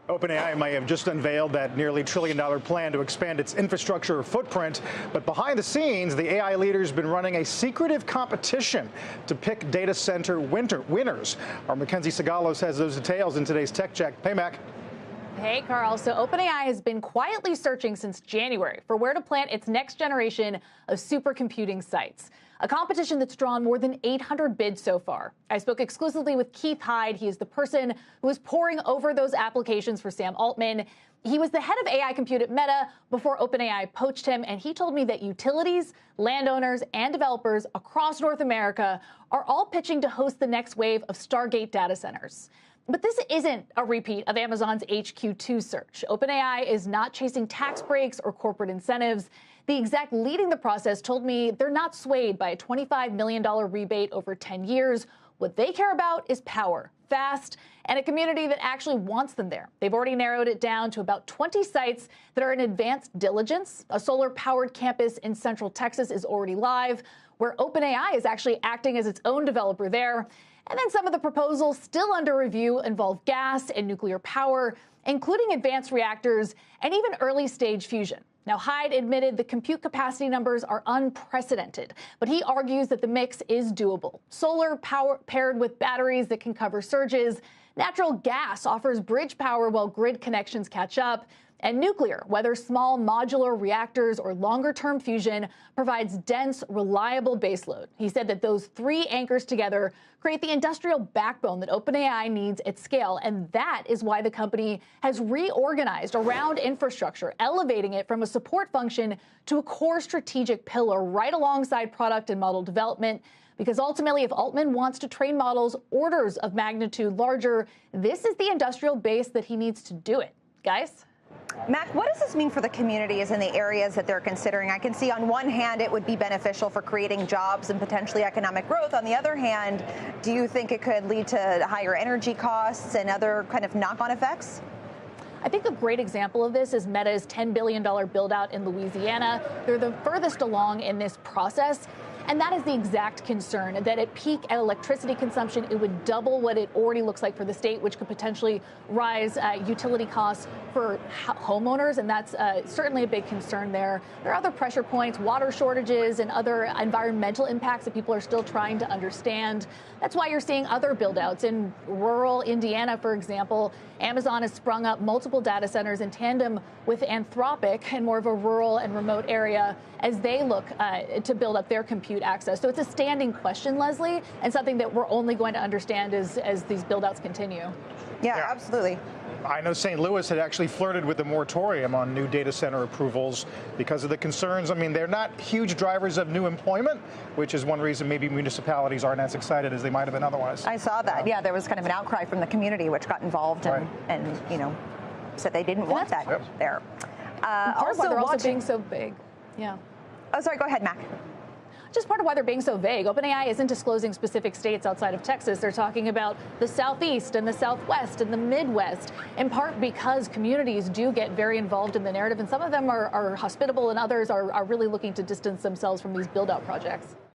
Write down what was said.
OpenAI may have just unveiled that nearly $1 trillion plan to expand its infrastructure footprint, but behind the scenes, the AI leader's been running a secretive competition to pick data center winners. Our Mackenzie Sigalos has those details in today's Tech Check. Hey, Mac. Hey, Carl. So OpenAI has been quietly searching since January for where to plant its next generation of supercomputing sites. A competition that's drawn more than 800 bids so far. I spoke exclusively with Keith Hyde. He is the person who was poring over those applications for Sam Altman. He was the head of AI compute at Meta before OpenAI poached him, and he told me that utilities, landowners, and developers across North America are all pitching to host the next wave of Stargate data centers. But this isn't a repeat of Amazon's HQ2 search. OpenAI is not chasing tax breaks or corporate incentives. The exec leading the process told me they're not swayed by a $25 million rebate over 10 years. What they care about is power, fast, and a community that actually wants them there. They've already narrowed it down to about 20 sites that are in advanced diligence. A solar-powered campus in Central Texas is already live, where OpenAI is actually acting as its own developer there. And then some of the proposals still under review involve gas and nuclear power, including advanced reactors and even early-stage fusion. Now, Hyde admitted the compute capacity numbers are unprecedented, but he argues that the mix is doable. Solar power paired with batteries that can cover surges. Natural gas offers bridge power while grid connections catch up. And nuclear, whether small modular reactors or longer-term fusion, provides dense, reliable baseload. He said that those three anchors together create the industrial backbone that OpenAI needs at scale, and that is why the company has reorganized around infrastructure, elevating it from a support function to a core strategic pillar right alongside product and model development. Because ultimately, if Altman wants to train models orders of magnitude larger, this is the industrial base that he needs to do it. Guys? Mac, what does this mean for the communities in the areas that they're considering? I can see on one hand it would be beneficial for creating jobs and potentially economic growth. On the other hand, do you think it could lead to higher energy costs and other kind of knock-on effects? I think a great example of this is Meta's $10 billion build-out in Louisiana. They're the furthest along in this process. And that is the exact concern, that at peak electricity consumption, it would double what it already looks like for the state, which could potentially rise utility costs for homeowners. And that's certainly a big concern there. There are other pressure points, water shortages and other environmental impacts that people are still trying to understand. That's why you're seeing other build-outs. In rural Indiana, for example, Amazon has sprung up multiple data centers in tandem with Anthropic in more of a rural and remote area as they look to build up their compute access. So it's a standing question, Leslie, and something that we're only going to understand as these build-outs continue. Yeah, absolutely. I know St. Louis had actually flirted with the moratorium on new data center approvals because of the concerns. I mean, they're not huge drivers of new employment, which is one reason maybe municipalities aren't as excited as they might have been otherwise. I saw that. Yeah, there was kind of an outcry from the community, which got involved and you know, said they didn't want that there. They're also being so big. Yeah. Oh, sorry. Go ahead, Mac. Just part of why they're being so vague. OpenAI isn't disclosing specific states outside of Texas. They're talking about the Southeast and the Southwest and the Midwest, in part because communities do get very involved in the narrative, and some of them are hospitable and others are really looking to distance themselves from these build-out projects.